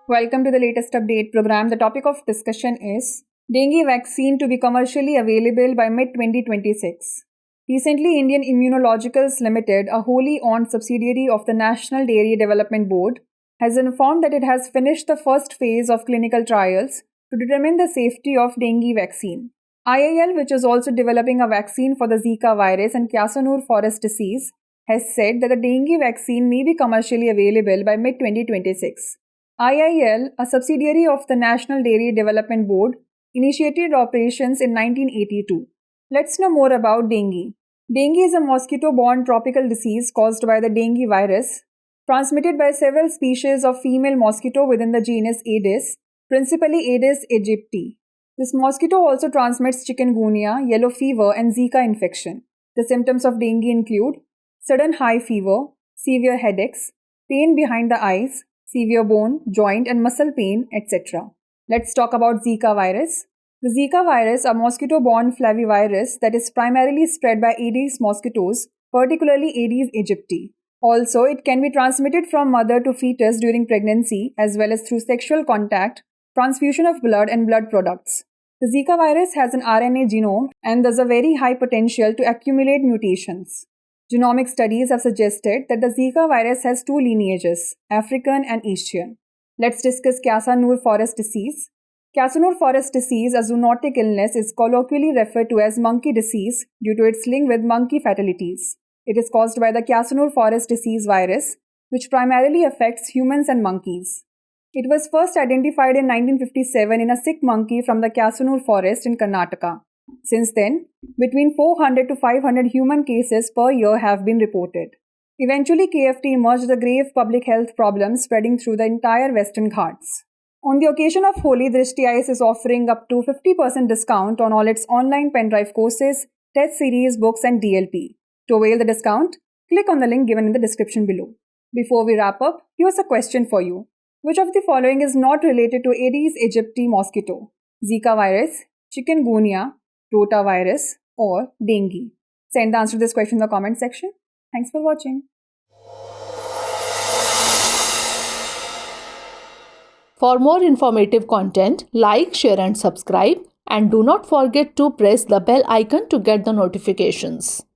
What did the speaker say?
Welcome to the latest update program. The topic of discussion is dengue vaccine to be commercially available by mid-2026. Recently, Indian Immunologicals Limited, a wholly owned subsidiary of the National Dairy Development Board, has informed that it has finished the first phase of clinical trials to determine the safety of dengue vaccine. IIL, which is also developing a vaccine for the Zika virus and Casanur forest disease, has said that the dengue vaccine may be commercially available by mid-2026. IIL, a subsidiary of the National Dairy Development Board, initiated operations in 1982. Let's know more about dengue. Dengue is a mosquito-borne tropical disease caused by the dengue virus, transmitted by several species of female mosquito within the genus Aedes, principally Aedes aegypti. This mosquito also transmits chikungunya, yellow fever, and Zika infection. The symptoms of dengue include sudden high fever, severe headaches, pain behind the eyes, severe bone, joint, and muscle pain, etc. Let's talk about Zika virus. The Zika virus, a mosquito-borne flavivirus that is primarily spread by Aedes mosquitoes, particularly Aedes aegypti. Also, it can be transmitted from mother to fetus during pregnancy as well as through sexual contact, transfusion of blood, and blood products. The Zika virus has an RNA genome and thus a very high potential to accumulate mutations. Genomic studies have suggested that the Zika virus has two lineages, African and Asian. Let's discuss Casanur forest disease. Casanur forest disease, a zoonotic illness, is colloquially referred to as monkey disease due to its link with monkey fatalities. It is caused by the Casanur forest disease virus, which primarily affects humans and monkeys. It was first identified in 1957 in a sick monkey from the Casanur forest in Karnataka. Since then, between 400 to 500 human cases per year have been reported. Eventually, KFT emerged a grave public health problem spreading through the entire Western Ghats. On the occasion of Holi, Drishti Eyes is offering up to 50% discount on all its online pendrive courses, test series, books, and DLP. To avail the discount, click on the link given in the description below. Before we wrap up, here's a question for you. Which of the following is not related to Aedes aegypti mosquito? Zika virus, chikungunya, rotavirus, or dengue? Send the answer to this question in the comment section. Thanks for watching. For more informative content, like, share and subscribe, and do not forget to press the bell icon to get the notifications.